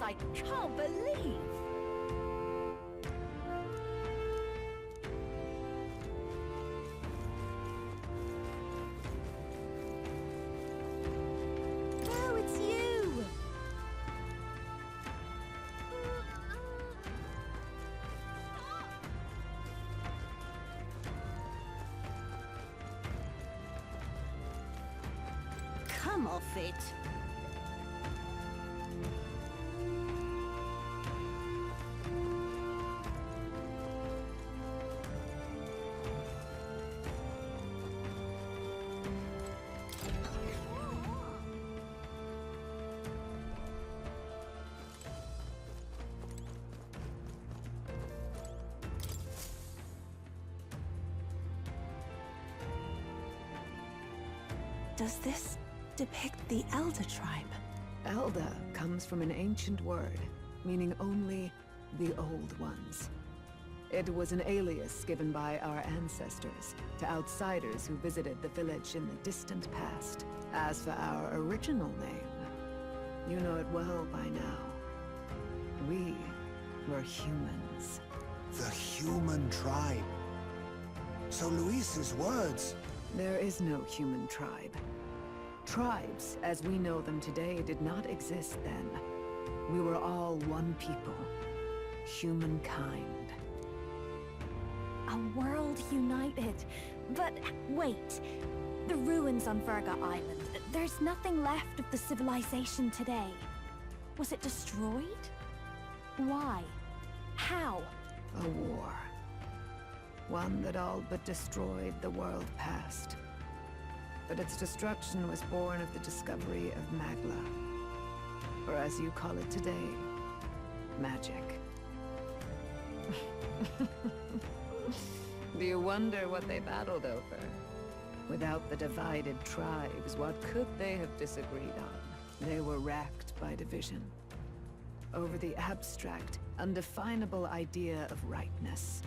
I can't believe. Oh, it's you. Come off it. Does this depict the Elder tribe? Elder comes from an ancient word, meaning only the old ones. It was an alias given by our ancestors to outsiders who visited the village in the distant past. As for our original name, you know it well by now. We were humans. The human tribe. So Luis's words... There is no human tribe. Tribes, as we know them today, did not exist then. We were all one people. Humankind. A world united. But wait, the ruins on Virga Island. There's nothing left of the civilization today. Was it destroyed? Why? How? A war. One that all but destroyed the world past. But its destruction was born of the discovery of Magla. Or as you call it today, magic. Do you wonder what they battled over? Without the divided tribes, what could they have disagreed on? They were racked by division. Over the abstract, undefinable idea of rightness.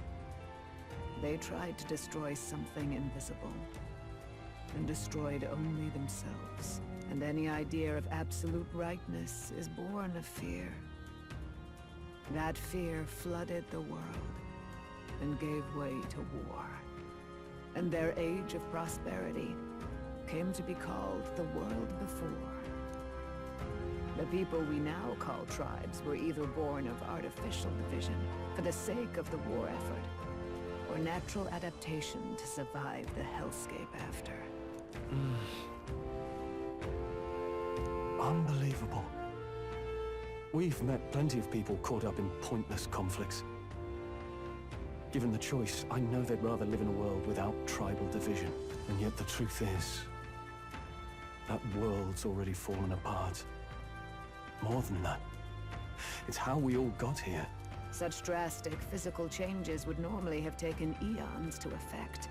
They tried to destroy something invisible, and destroyed only themselves. And any idea of absolute rightness is born of fear. That fear flooded the world, and gave way to war. And their age of prosperity came to be called the world before. The people we now call tribes were either born of artificial division for the sake of the war effort, or natural adaptation to survive the hellscape after. Unbelievable. We've met plenty of people caught up in pointless conflicts. Given the choice, I know they'd rather live in a world without tribal division. And yet the truth is, that world's already fallen apart. More than that, it's how we all got here. Such drastic physical changes would normally have taken eons to effect.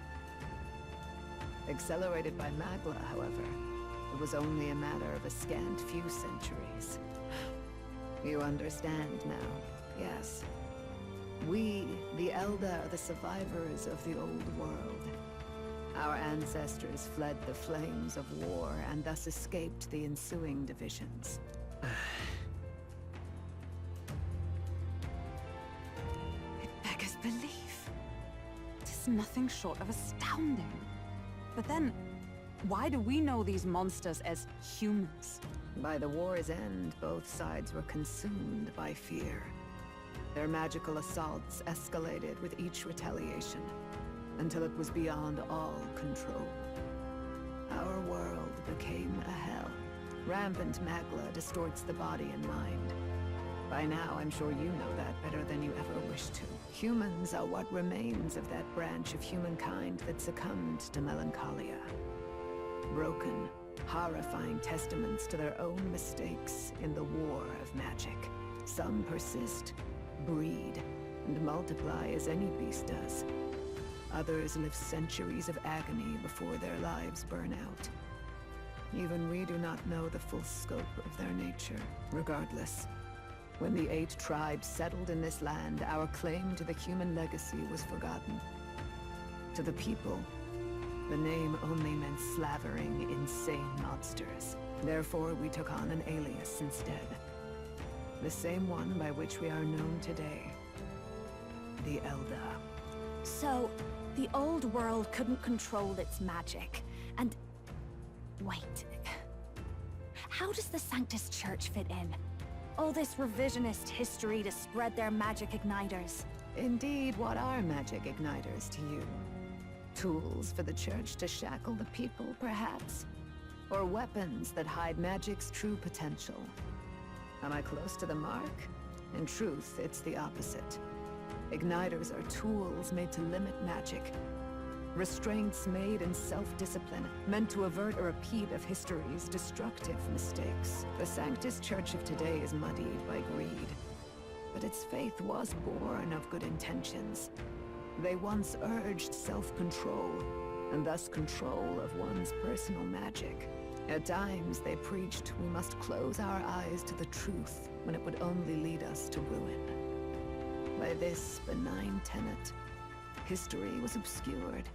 Accelerated by Magla, however, it was only a matter of a scant few centuries. You understand now, yes. We, the Elder, are the survivors of the old world. Our ancestors fled the flames of war and thus escaped the ensuing divisions. It beggars belief. It is nothing short of astounding. But then, why do we know these monsters as humans? By the war's end, both sides were consumed by fear. Their magical assaults escalated with each retaliation, until it was beyond all control. Our world became a hell. Rampant Magla distorts the body and mind. By now, I'm sure you know that better than you ever wished to. Humans are what remains of that branch of humankind that succumbed to melancholia. Broken, horrifying testaments to their own mistakes in the war of magic. Some persist, breed, and multiply as any beast does. Others live centuries of agony before their lives burn out. Even we do not know the full scope of their nature. Regardless, when the 8 tribes settled in this land, our claim to the human legacy was forgotten. To the people, the name only meant slavering, insane monsters. Therefore, we took on an alias instead. The same one by which we are known today. The Elder. So, the old world couldn't control its magic, and... Wait. How does the Sanctus Church fit in? All this revisionist history to spread their magic igniters. Indeed, what are magic igniters to you? Tools for the Church to shackle the people, perhaps? Or weapons that hide magic's true potential? Am I close to the mark? In truth, it's the opposite. Igniters are tools made to limit magic. Restraints made in self-discipline, meant to avert a repeat of history's destructive mistakes. The Sanctus Church of today is muddied by greed. But its faith was born of good intentions. They once urged self-control, and thus control of one's personal magic. At times, they preached we must close our eyes to the truth when it would only lead us to ruin. By this benign tenet, history was obscured,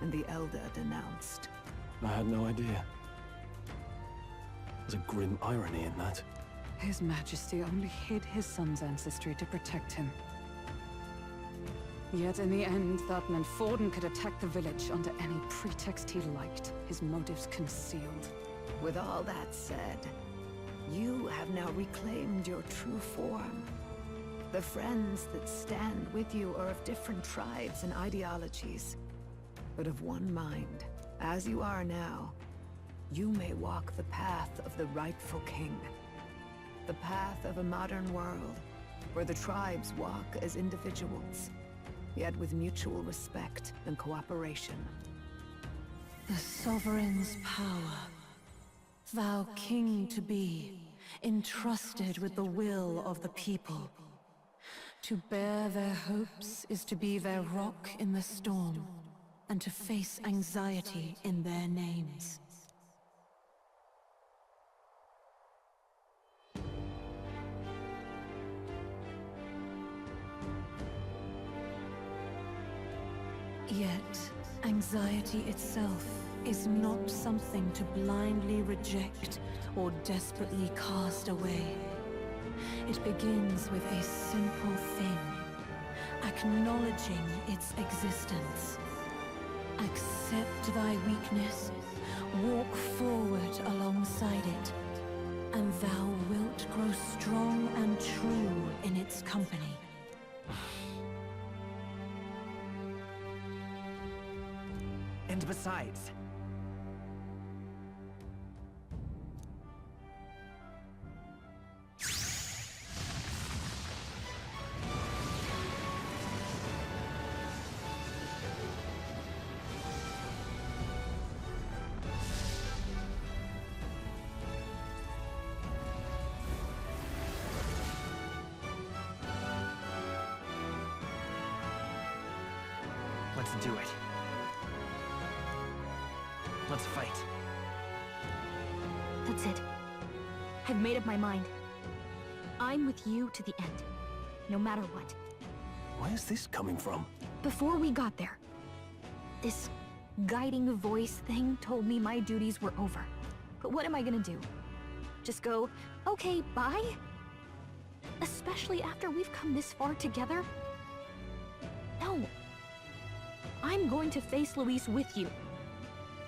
and the Elder denounced. I had no idea. There's a grim irony in that. His Majesty only hid his son's ancestry to protect him. Yet in the end, Thutman Forden could attack the village under any pretext he liked, his motives concealed. With all that said, you have now reclaimed your true form. The friends that stand with you are of different tribes and ideologies, but of one mind. As you are now, you may walk the path of the rightful king. The path of a modern world, where the tribes walk as individuals, yet with mutual respect and cooperation. The sovereign's power, thou king to be, entrusted with the will of the people. To bear their hopes is to be their rock in the storm, and to face anxiety in their names. Yet, anxiety itself is not something to blindly reject or desperately cast away. It begins with a simple thing, acknowledging its existence. Accept thy weakness, walk forward alongside it, and thou wilt grow strong and true in its company. And besides... Let's do it. Let's fight. That's it. I've made up my mind. I'm with you to the end, no matter what. Where's this coming from? Before we got there, this guiding voice thing told me my duties were over. But what am I gonna do? Just go, okay, bye? Especially after we've come this far together? No. I'm going to face Luis with you.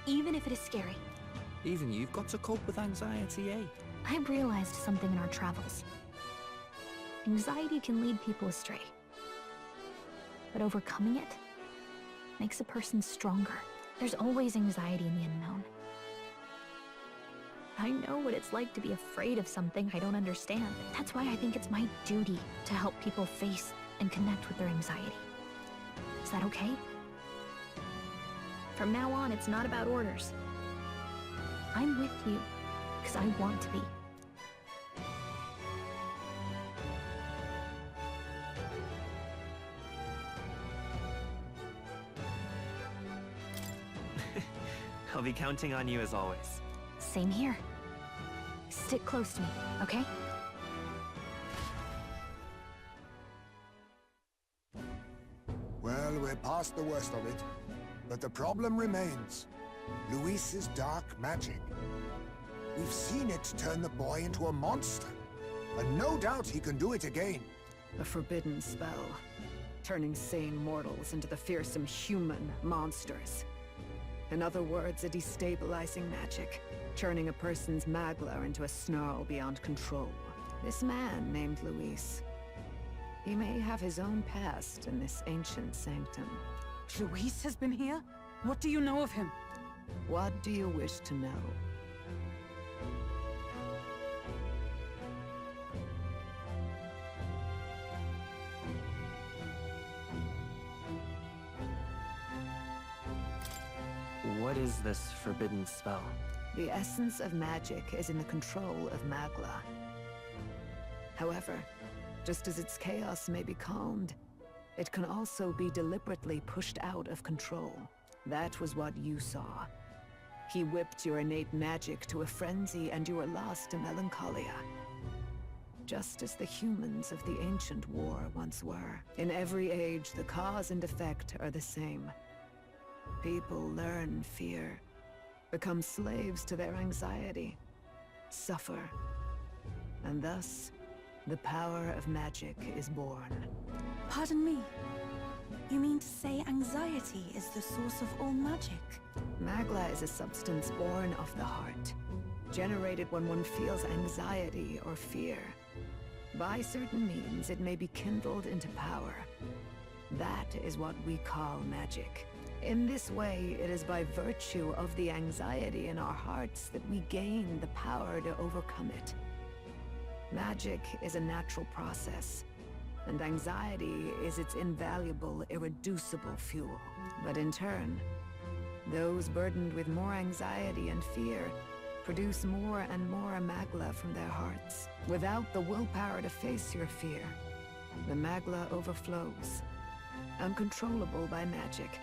Even if it is scary. Even you've got to cope with anxiety, eh? I've realized something in our travels. Anxiety can lead people astray. But overcoming it makes a person stronger. There's always anxiety in the unknown. I know what it's like to be afraid of something I don't understand. That's why I think it's my duty to help people face and connect with their anxiety. Is that okay? From now on, it's not about orders. I'm with you, because I want to be. I'll be counting on you as always. Same here. Stick close to me, okay? Well, we're past the worst of it. But the problem remains. Luis's dark magic. We've seen it turn the boy into a monster. and no doubt he can do it again. A forbidden spell, turning sane mortals into the fearsome human monsters. In other words, a destabilizing magic, turning a person's magla into a snarl beyond control. This man named Luis, he may have his own past in this ancient sanctum. Luis has been here? What do you know of him? What do you wish to know? What is this forbidden spell? The essence of magic is in the control of magla. However, just as its chaos may be calmed, it can also be deliberately pushed out of control. That was what you saw. He whipped your innate magic to a frenzy and you were lost to melancholia. Just as the humans of the ancient war once were. In every age, the cause and effect are the same. People learn fear, become slaves to their anxiety, suffer, and thus, the power of magic is born. Pardon me. You mean to say anxiety is the source of all magic? Magla is a substance born of the heart, generated when one feels anxiety or fear. By certain means, it may be kindled into power. That is what we call magic. In this way, it is by virtue of the anxiety in our hearts that we gain the power to overcome it. Magic is a natural process, and anxiety is its invaluable, irreducible fuel. But in turn, those burdened with more anxiety and fear produce more and more magla from their hearts. Without the willpower to face your fear, the magla overflows. Uncontrollable by magic,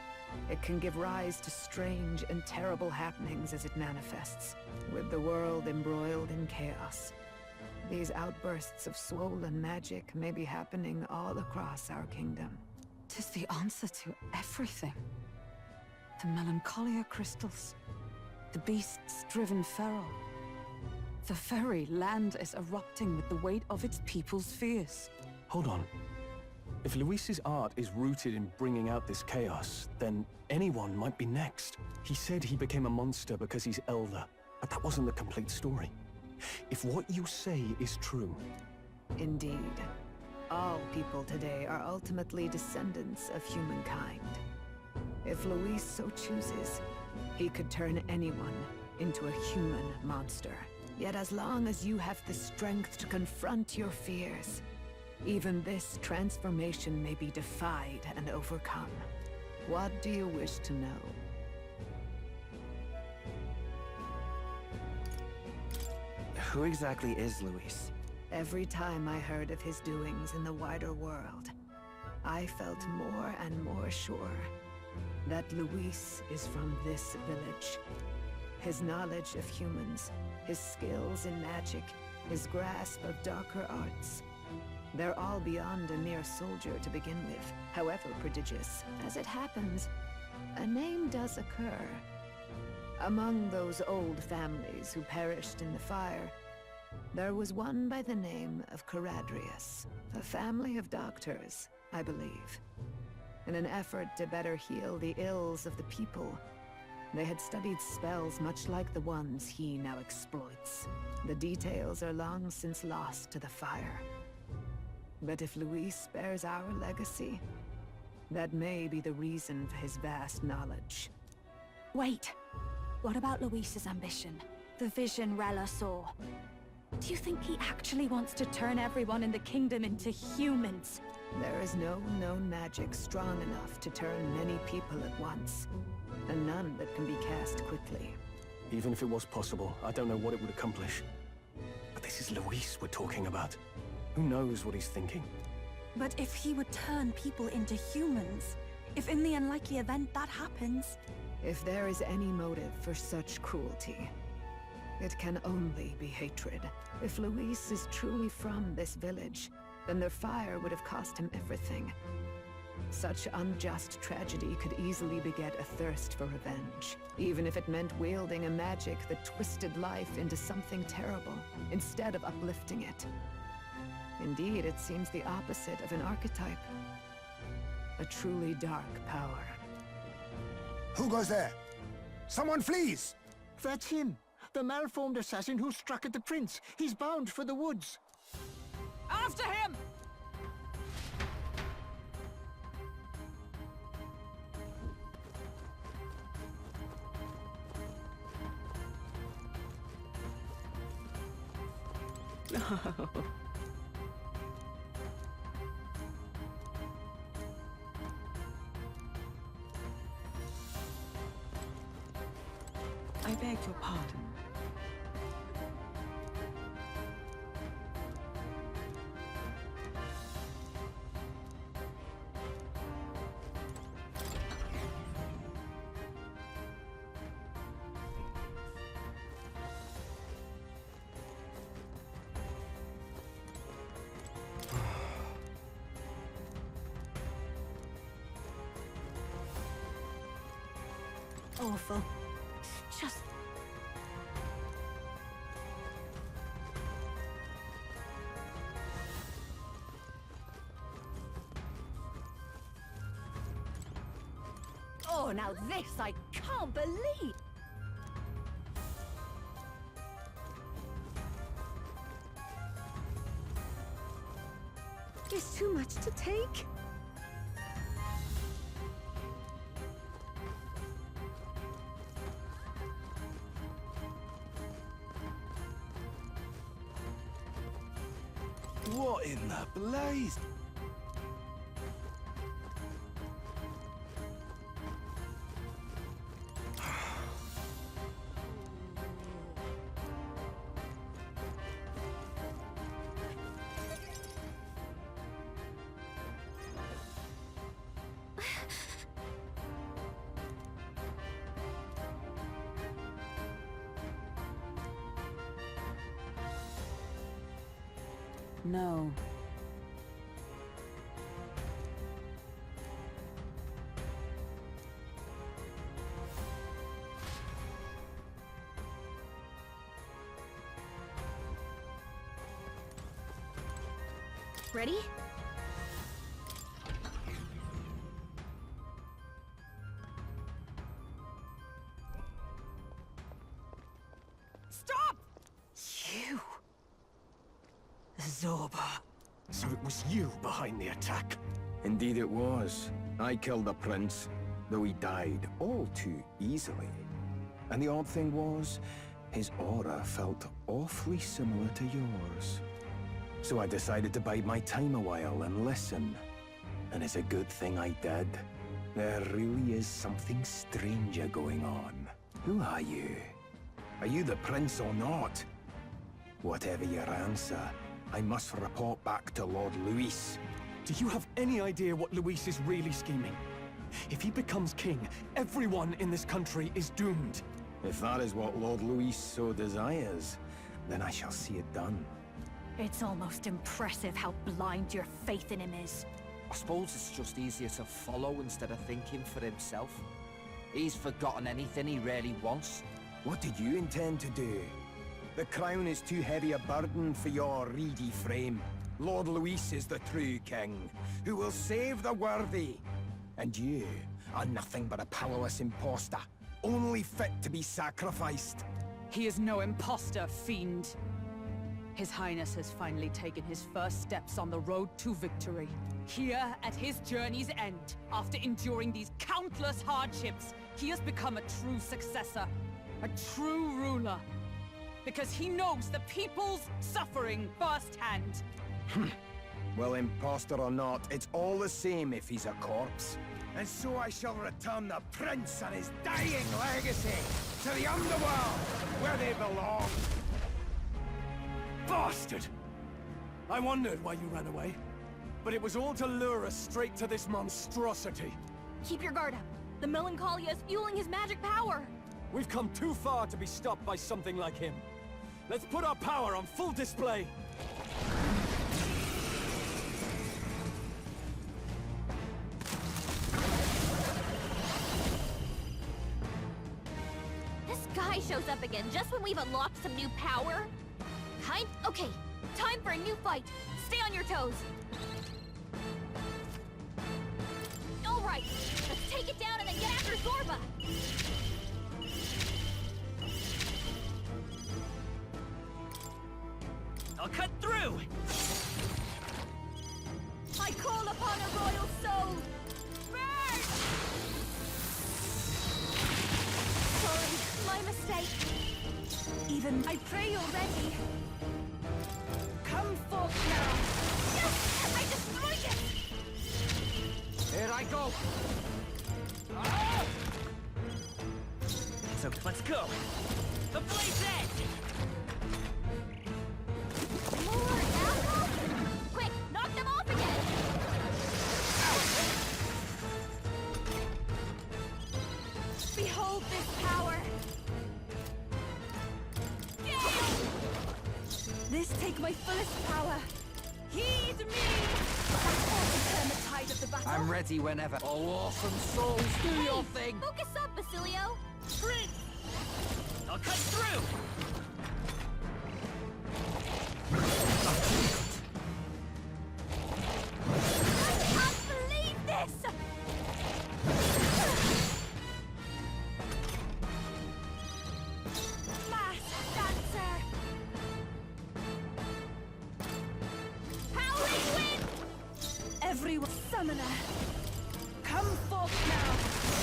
it can give rise to strange and terrible happenings as it manifests, with the world embroiled in chaos. These outbursts of swollen magic may be happening all across our kingdom. 'Tis the answer to everything. The melancholia crystals, the beasts driven feral. The very land is erupting with the weight of its people's fears. Hold on. If Luis's art is rooted in bringing out this chaos, then anyone might be next. He said he became a monster because he's elder, but that wasn't the complete story. If what you say is true... Indeed. All people today are ultimately descendants of humankind. If Luis so chooses, he could turn anyone into a human monster. Yet as long as you have the strength to confront your fears, even this transformation may be defied and overcome. What do you wish to know? Who exactly is Luis? Every time I heard of his doings in the wider world, I felt more and more sure that Luis is from this village. His knowledge of humans, his skills in magic, his grasp of darker arts, they're all beyond a mere soldier to begin with, however prodigious. As it happens, a name does occur. Among those old families who perished in the fire, there was one by the name of Caradrius, a family of doctors, I believe. In an effort to better heal the ills of the people, they had studied spells much like the ones he now exploits. The details are long since lost to the fire. But if Luis bears our legacy, that may be the reason for his vast knowledge. Wait. What about Luis's ambition? The vision Rella saw? Do you think he actually wants to turn everyone in the kingdom into humans? There is no known magic strong enough to turn many people at once, and none that can be cast quickly. Even if it was possible, I don't know what it would accomplish. But this is Luis we're talking about. Who knows what he's thinking? But if he would turn people into humans, if in the unlikely event that happens... If there is any motive for such cruelty, it can only be hatred. If Luis is truly from this village, then their fire would have cost him everything. Such unjust tragedy could easily beget a thirst for revenge, even if it meant wielding a magic that twisted life into something terrible, instead of uplifting it. Indeed, it seems the opposite of an archetype. A truly dark power. Who goes there? Someone flees! That's him! The malformed assassin who struck at the prince. He's bound for the woods. After him! I beg your pardon. Awful. Just... Oh, now this I can't believe! It's too much to take. What in the blaze? No. Ready? Stop! You? Zorba. So it was you behind the attack? Indeed it was. I killed the prince, though he died all too easily. And the odd thing was, his aura felt awfully similar to yours. So I decided to bide my time a while and listen. And it's a good thing I did. There really is something stranger going on. Who are you? Are you the prince or not? Whatever your answer, I must report back to Lord Luis. Do you have any idea what Luis is really scheming? If he becomes king, everyone in this country is doomed. If that is what Lord Luis so desires, then I shall see it done. It's almost impressive how blind your faith in him is. I suppose it's just easier to follow instead of thinking for himself. He's forgotten anything he really wants. What did you intend to do? The crown is too heavy a burden for your reedy frame. Lord Luis is the true king, who will save the worthy. And you are nothing but a powerless imposter, only fit to be sacrificed. He is no imposter, fiend. His Highness has finally taken his first steps on the road to victory. Here, at his journey's end, after enduring these countless hardships, he has become a true successor, a true ruler. Because he knows the people's suffering firsthand. Well, imposter or not, it's all the same if he's a corpse. And so I shall return the prince and his dying legacy to the underworld, where they belong. Bastard! I wondered why you ran away. But it was all to lure us straight to this monstrosity. Keep your guard up. The Melancholia is fueling his magic power. We've come too far to be stopped by something like him. Let's put our power on full display. This guy shows up again just when we've unlocked some new power? Okay, Time for a new fight. Stay on your toes. All right, let's take it down and then get after Zorba. I'll cut through! I call upon a royal soul! Burn! Sorry, my mistake. Even I pray already. Come forth now. Yes! I destroyed it! Here I go! Ah! So let's go! The blade's edge! More apples? Quick, knock them off again! Behold this power! Gale! This take my fullest power! Heed me! That ought to turn the tide of the battle! I'm ready whenever. Oh, awesome souls, do your thing! Focus up, Basilio! Prince! I'll cut through! I can't believe this! Mass dancer! Howling wind! Everyone, summoner! Come forth now!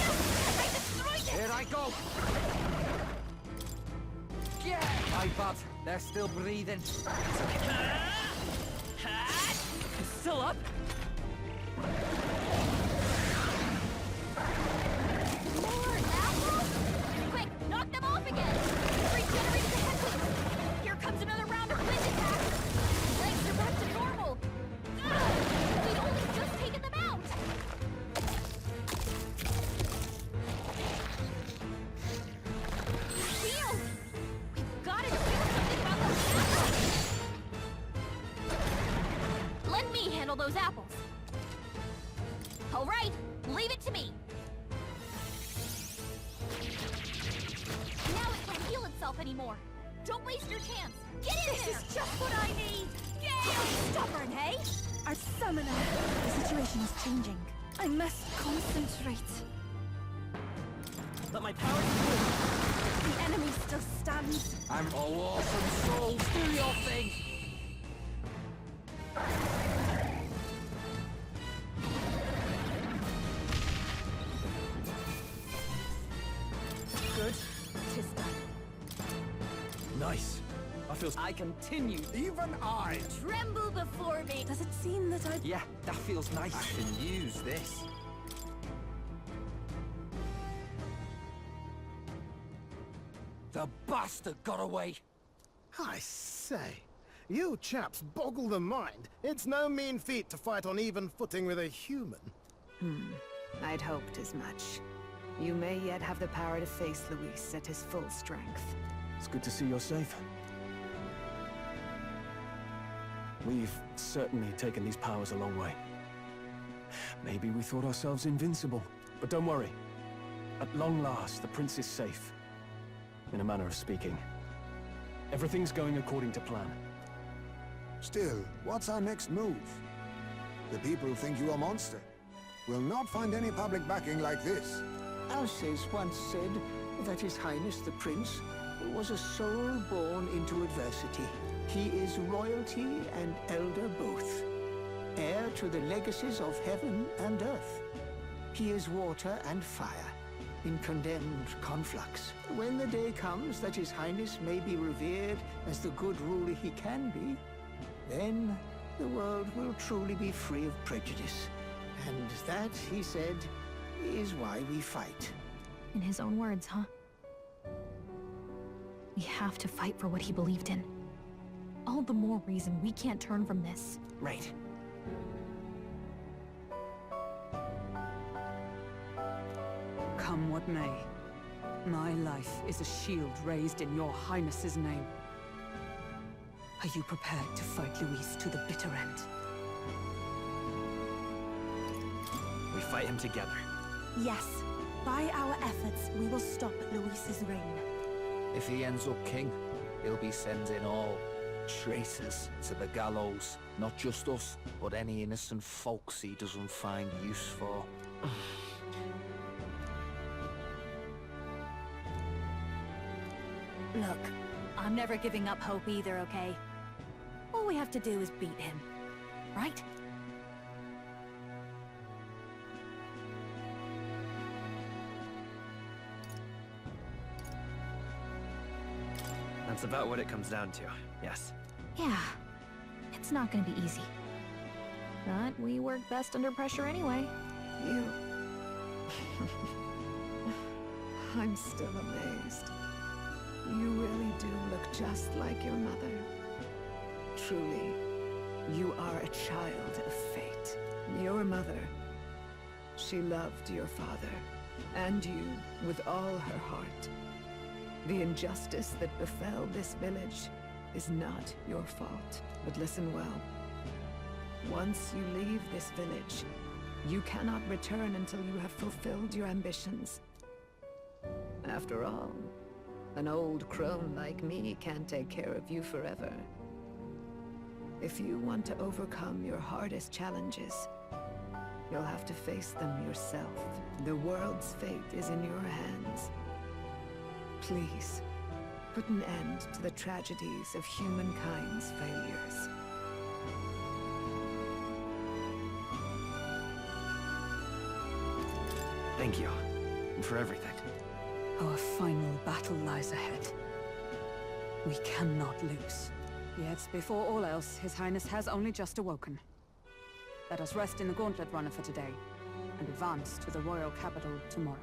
Yes! I destroyed it! Here I go! Yeah! My bad. They're still breathing. Still up? More apples? Quick, knock them off again! Regenerate the headwinds! Here comes another round of wind attacks! Legs are back to normal! Ugh! We'd only just taken them out! Shield! We've gotta do something about those apples! Let me handle those apples! All right, leave it to me! Now it can't heal itself anymore! Don't waste your chance! Get in there! This is just what I need! Gale! Stubborn, hey? Our summoner! The situation is changing. I must concentrate. Let my power through! The enemy still stands. I'm all awesome souls, do your thing! Good. Tis done. Nice. I feel I continue. Even I. Tremble before me. Does it seem that I... Yeah, that feels nice. I can use this. The bastard got away! I say, you chaps boggle the mind. It's no mean feat to fight on even footing with a human. I'd hoped as much. You may yet have the power to face Luis at his full strength. It's good to see you're safe. We've certainly taken these powers a long way. Maybe we thought ourselves invincible, but don't worry. At long last, the prince is safe. In a manner of speaking. Everything's going according to plan. Still, what's our next move? The people think you a monster. Will not find any public backing like this. Alces once said that His Highness the Prince was a soul born into adversity. He is royalty and elder both, heir to the legacies of heaven and earth. He is water and fire, in condemned conflux. When the day comes that His Highness may be revered as the good ruler he can be, then the world will truly be free of prejudice. And that, he said, is why we fight. In his own words, huh? We have to fight for what he believed in. All the more reason we can't turn from this. Right. Come what may, my life is a shield raised in your highness's name. Are you prepared to fight Luis to the bitter end? We fight him together. Yes. By our efforts, we will stop Luis's reign. If he ends up king, he'll be sending all Traitors to the gallows. Not just us, but any innocent folks he doesn't find use for. Look, I'm never giving up hope either, okay? All we have to do is beat him, right? That's about what it comes down to, yes. Yeah, it's not gonna be easy. But we work best under pressure anyway. You... I'm still amazed. You really do look just like your mother. Truly, you are a child of fate. Your mother, she loved your father, and you with all her heart. The injustice that befell this village is not your fault. But listen well. Once you leave this village, you cannot return until you have fulfilled your ambitions. After all, an old crone like me can't take care of you forever. If you want to overcome your hardest challenges, you'll have to face them yourself. The world's fate is in your hands. Please, put an end to the tragedies of humankind's failures. Thank you. And for everything. Our final battle lies ahead. We cannot lose. Yet, before all else, His Highness has only just awoken. Let us rest in the gauntlet runner for today, and advance to the royal capital tomorrow.